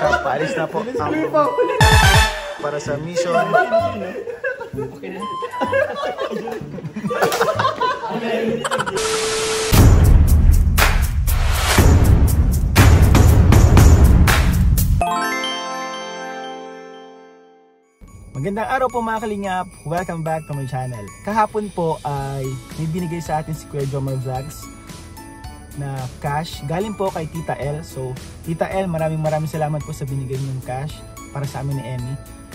siya. Paalis na po. Para sa mission. Magandang araw po mga kalingap, welcome back to my channel. Kahapon po ay may binigay sa atin si Kuya Jomar Vlogs na cash. Galing po kay Tita L. So Tita L, maraming salamat po sa binigay niyong cash para sa amin ni Emmy.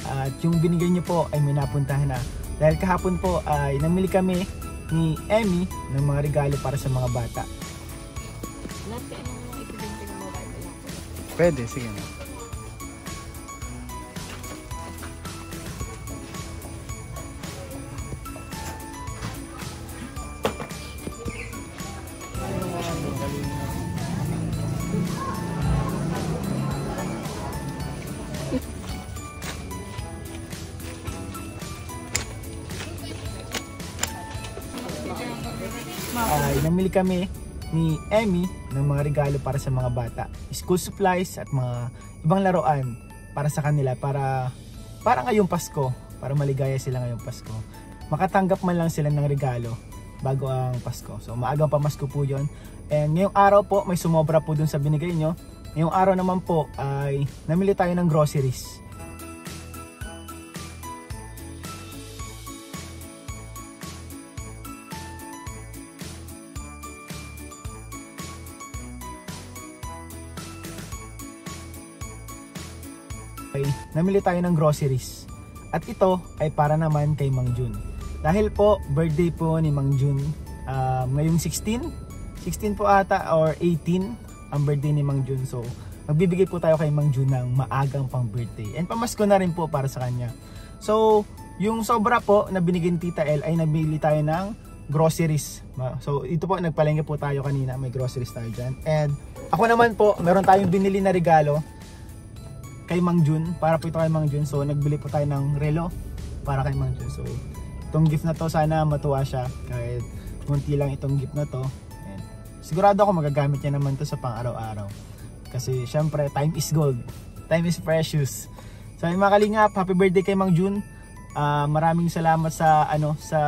At yung binigay niyo po ay may napuntahan na. Dahil kahapon po ay namili kami ni Emmy ng mga regalo para sa mga bata. Pwede, sige na. Ay namili kami ni Emmy ng mga regalo para sa mga bata, school supplies at mga ibang laruan para sa kanila, para ngayong Pasko, para maligaya sila ngayong Pasko, makatanggap man lang sila ng regalo bago ang Pasko. So maagang pamasko po yon. And ngayong araw po may sumobra po dun sa binigay nyo. Ngayong araw naman po ay namili tayo ng groceries. Namili tayo ng groceries. At ito ay para naman kay Mang Jun. Dahil po birthday po ni Mang Jun ngayong 16 po ata or 18 ang birthday ni Mang Jun. So magbibigay po tayo kay Mang Jun ng maagang pang birthday. And pamasko na rin po para sa kanya. So yung sobra po na binigay ni Tita L ay nabili tayo ng groceries. So ito po, nagpalengke po tayo kanina, may groceries tayo dyan. And ako naman po, meron tayong binili na regalo kay Mang Jun, para po ito kay Mang Jun. So nagbili po tayo ng relo para kay Mang Jun. So itong gift na to, sana matuwa siya kahit munti lang itong gift na to. And sigurado ako magagamit niya naman to sa pang araw-araw, kasi syempre time is gold, time is precious. So yung mga kalingap, happy birthday kay Mang Jun. Maraming salamat sa sa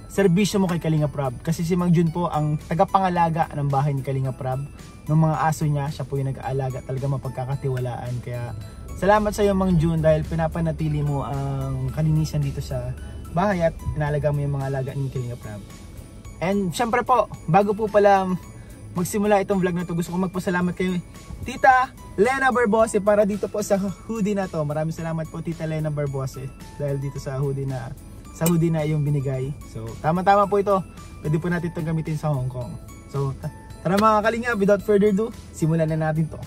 serbisyo mo kay Kalingap Rob, kasi si Mang Jun po ang tagapangalaga ng bahay ni Kalingap Rob. Ng mga aso niya, siya po yung nag-aalaga, talaga mapagkakatiwalaan. Kaya salamat sa iyo Mang Jun, dahil pinapanatili mo ang kalinisan dito sa bahay at inalaga mo yung mga alaga ni Kalingap Rob. And syempre po, bago po pala magsimula itong vlog na to, gusto ko magpasalamat kay Tita Lena Barbose para dito po sa hoodie na to. Maraming salamat po Tita Lena Barbose dahil dito sa hoodie na yung binigay. So tama-tama po ito, pwede po natin itong gamitin sa Hong Kong. So tara mga kalingap, without further ado, simulan na natin to.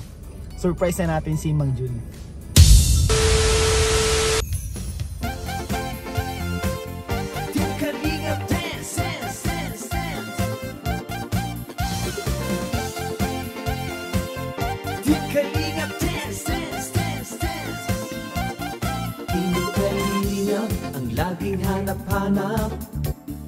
Surprise na natin si Mang Jun. Laging hanap-hanap,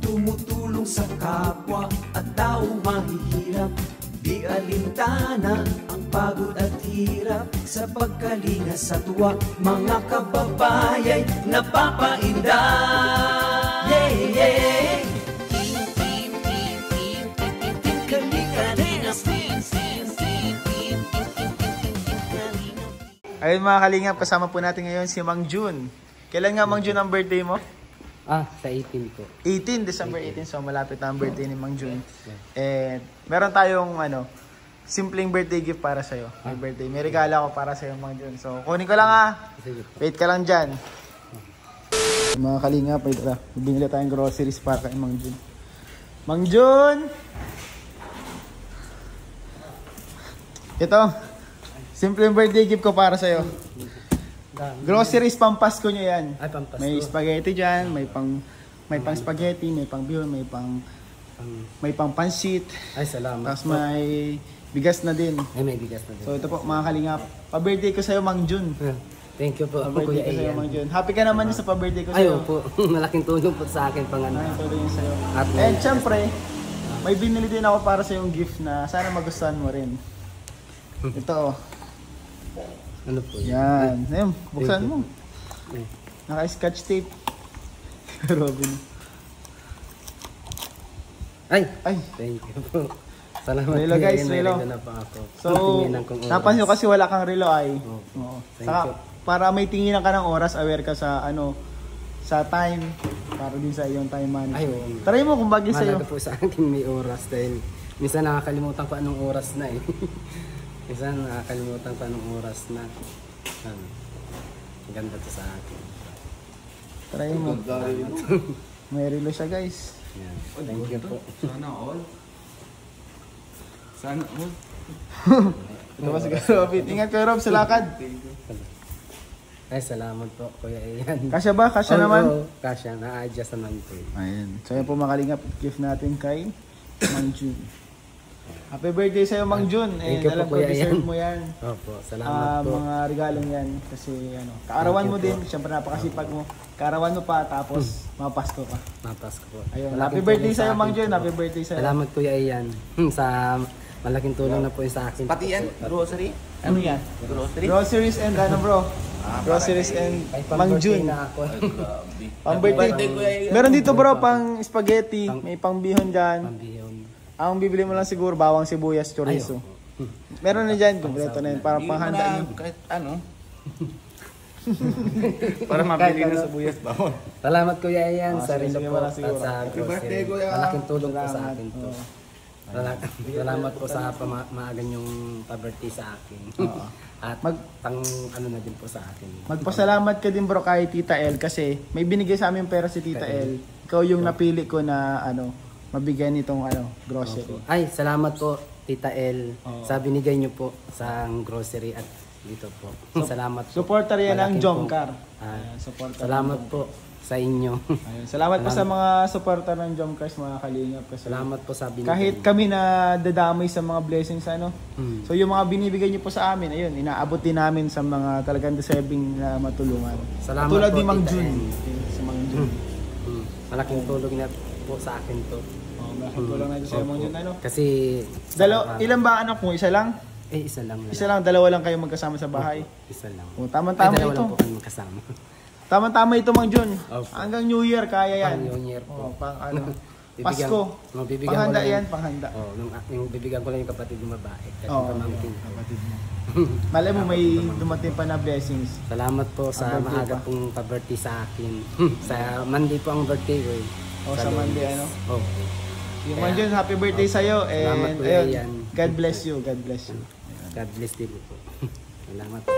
tumutulong sa kapwa at taong mahihirap. Di alintana ang pagod at hirap, sa pagkalinga sa tuwa, mga kababayay napapainda. Yeah, yeah. Ayun mga kalingap, kasama po natin ngayon si Mang Jun. Kailan nga Mang Jun ang birthday mo? Sa 18 po. 18, December 18. So malapit na ang birthday ni Mang Jun. And meron tayong simpleng birthday gift para sa'yo. May birthday. May regalo ako para sa'yo Mang Jun. So kunin ko lang ha. Wait ka lang dyan. Mga kalingap, binili tayong groceries para kay Mang Jun. Mang Jun! Ito, simpleng birthday gift ko para sa'yo. Groceries pang Pasko nyo yan. Ay, pang Pasko. May spaghetti dyan, may pang spaghetti, may pang bihon, may pang pansit. Ay, salamat. Tapos may bigas na din. Ay, may bigas na din. So ito po mga kalingap, pa-birthday ko sa'yo Mang Jun. Thank you po, Pa-birthday ko sa'yo Mang Jun. Happy ka naman sa pa-birthday ko Ay, sa'yo. po. Malaking tulong po sa akin pang ano. Malaking tulong sa'yo. At And syempre, may binili din ako para sa yung gift na sana magustuhan mo rin. Ito oh. Ano po yun? Yan. Ayun, buksan Thank you mo. po. Ay, Naka-scotch tape. Robin. Ay! Ay. Thank you po. Salamat Relo, Kuya guys, Ian, may relo. relo na pa ako. So, Tinginan kong oras. napansin ko kasi wala kang relo ay. Opo. Oo. Thank Saka, you. para may tinginan ka ng oras, aware ka sa sa time. Para din sa iyong time Ay, management. oo. Try mo kung bagay sa'yo. Mahalaga po sa akin may oras dahil minsan nakakalimutan ko anong oras na eh. Minsan nakakalimutan ko anong oras na. Ano, ganda to sa akin. Try mo. May relo siya guys. Yan. Thank you po. Sana all. Sana all. Ito ba si Robin? Ingat kayo Rob sa lakad. Ay, salamat po Kuya Ian. Kasya ba? Kasya Oo, naman? oo, kasya. Na-adjust naman po. Ayan. So yan po mga kalingap, gift natin kay Mang Jun. Happy birthday sa'yo Mang Jun. Thank you po, Alam ko Kuya deserve Ian. mo yan. Opo, salamat po. Mga regalong yan. Kasi kaarawan mo Thank you din. Siyempre napakasipag mo. Kaarawan mo pa tapos mapasko ka. Mapas ko po. Ayun. Malaking Happy birthday tulong sa'yo sa Mang akin Jun. po. Happy birthday sa'yo. Salamat Kuya Ian. Sa malaking tulong na po yung sa akin. Pati yan, grocery. Ano yan? Grocery. Groceries and ano bro? Groceries and Ay, Mang Jun. na ako. Grabe. Pang birthday. Meron dito bro pang spaghetti. May pang bihon dyan. Pambiyon. Ang bibili mo lang siguro bawang sibuyas, chorizo. Meron na dyan, kompleto na yun. Para panghanda nyo. Kahit ano. Para mabili na sa buyas bawon. Salamat Kuya Ian Ah, sa sige, relo sige, po wala at siguro. sa Happy birthday, grocery. Kuya. Malaking tulong po sa Salamat. akin to. Oo. Salamat po sa maagan yung pa-birthday sa akin. At pang ano na din po sa akin. Magpasalamat ka din bro kay Tita L kasi may binigay sa amin pera si Tita L. Ikaw yung napili ko na mabigyan nitong grocery. Opo. Ay, salamat po Tita L Oo. sa binigay niyo po sa grocery at dito po. Salamat po. Supporter yan ng Malaking Jomcar. Ah, Ayan, supporter Salamat ng po sa inyo. Ayun, salamat po sa mga supporter ng Jomcars mga kalingap kasi Salamat po sa binigay. kahit kami na dadamay sa mga blessings Mm. so yung mga binibigay niyo po sa amin ayun inaabot din namin sa mga talagang deserving na matulungan. Salamat Tulad po, ni Mang Tita Jun. N. Si Mang Jun. Malaking tulong na po sa akin to. Malaking tulong na ito sa Mang Jun Kasi ilan ba anak mo? Isa lang? isa lang. Isa lang, dalawa lang kayo magkasama sa bahay. Isa lang. O, tama-tama Ay, dalawa ito. lang po kami magkasama. Tama-tama ito, Mang Jun. Opo. Hanggang New Year, kaya yan. Pang New Year po. O, pang Bibigyan- Pasko. bibigyan ko Panghanda lang- yan, panghanda. Oh, yung bibigyan ko lang yung kapatid ng babae. Kasi Oo, pamangkin ko. kapatid mo. Malay mo, may dumating pa na blessings. Salamat po sa Ang birthday maaga pa. pong pa-birthday sa akin. Sa Monday po ang birthday ko eh. O, sa Monday, Lunes. ano? Oh. Yung Mang Jun, happy birthday sa'yo. Salamat And po, ayun, Ian. God bless you. God bless you. God bless din po. Salamat po.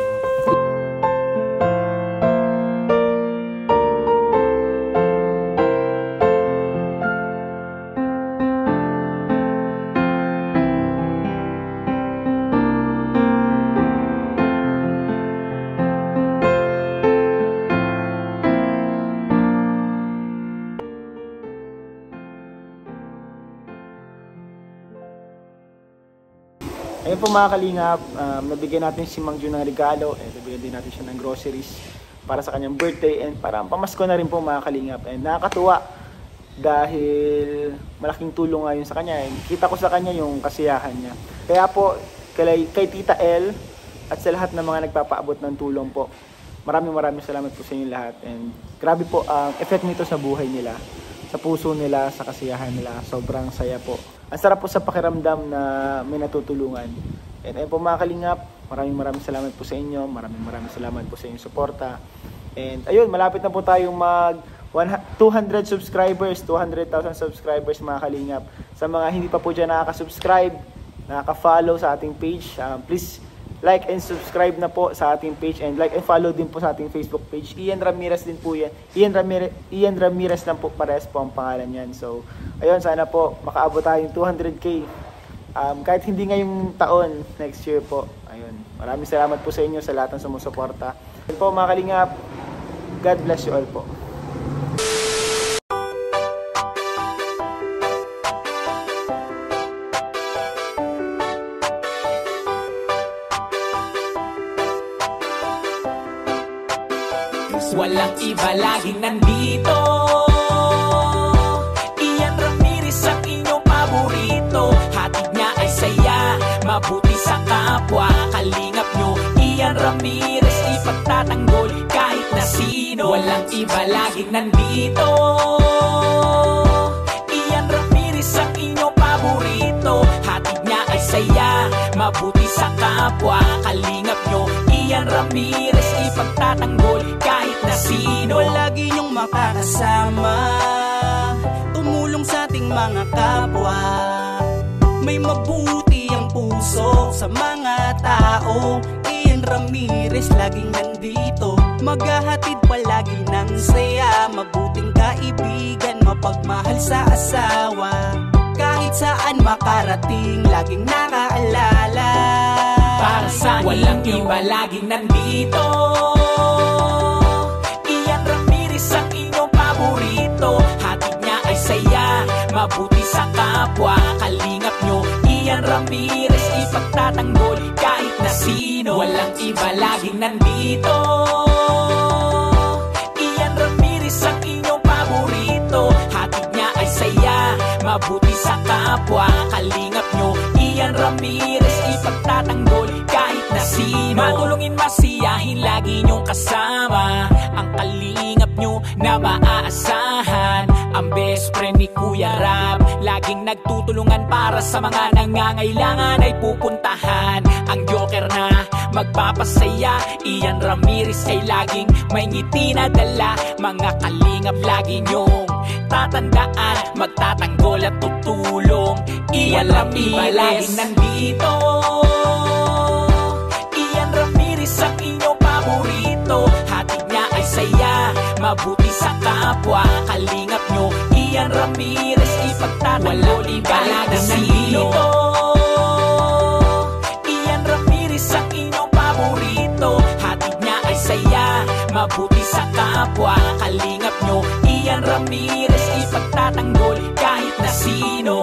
Ayun po mga kalingap, nabigyan natin si Mang Jun ng regalo. Nabigyan din natin siya ng groceries para sa kanyang birthday and para pamasko na rin po mga kalingap. And nakakatuwa dahil malaking tulong nga yun sa kanya. Kita ko sa kanya yung kasiyahan niya. Kaya po kay Tita L at sa lahat ng mga nagpapaabot ng tulong po, maraming salamat po sa inyo lahat. And grabe po ang effect nito sa buhay nila, sa puso nila, sa kasiyahan nila. Sobrang saya po. Ang sarap po sa pakiramdam na may natutulungan. And ayun po mga kalingap, maraming salamat po sa inyo. Maraming salamat po sa inyong suporta. And ayun, malapit na po tayong mag 200 subscribers, 200,000 subscribers mga kalingap. Sa mga hindi pa po dyan nakaka-subscribe, nakaka-follow sa ating page, please like and subscribe na po sa ating page and like and follow din po sa ating Facebook page. Ian Ramirez din po yan. Ian Ramirez lang po, parehas po ang pangalan yan. So, ayun, sana po makaabot tayong 200k. Kahit hindi ngayong taon, next year po. Ayun, maraming salamat po sa inyo sa lahat ng sumusuporta. Ayun po mga kalingap, God bless you all po. Walang iba laging nandito. Ian Ramirez ang inyong paborito. Hatid niya ay saya, mabuti sa kapwa. Kalingap nyo, Ian walang iba laging nandito. Ian Ramirez ang inyong paborito. Hatid niya ay saya, mabuti sa kapwa. Kalingap nyo, Ian Ramirez, ipagtatanggol kahit na sino. Palagi niyong makakasama, tumulong sa ating mga kapwa. May mabuti ang puso sa mga tao. Ian Ramirez laging nandito, maghahatid palagi ng saya. Mabuting kaibigan, mapagmahal sa asawa. Kahit saan makarating, laging nakaalala. Para sa walang iba laging nandito. Ian Ramirez ang inyong paborito. Hatid niya ay saya, mabuti sa kapwa. Kalingap nyo, Ian Ramirez, ipagtatanggol kahit na sino. Walang iba laging nandito. Ian Ramirez ang inyong paborito. Hatid niya ay saya, mabuti sa kapwa. Kalingap nyo, Ian Ramirez, ipagtatanggol kahit na sino. Matulungin, masiyahin, lagi nyong kasama. Ang kalingap nyo na maaasahan. Ang best friend ni Kuya Rab, laging nagtutulungan para sa mga nangangailangan ay pupuntahan. Ang joker na magpapasaya, Ian Ramirez ay laging may ngiti na dala. Mga kalingap lagi nyong tatandaan, magtatanggol at tutulong. Ian Ramirez laging nandito. Ian Ramirez ang inyong paborito. Hatid niya ay saya, mabuti sa kapwa. Kalingap nyo, Ian Ramirez, ipagtatanggol kahit na sino. Ian Ramirez ang inyong paborito. Hatid niya ay saya, mabuti sa kapwa. Kalingap nyo, Ian Ramirez, ipagtatanggol kahit na sino.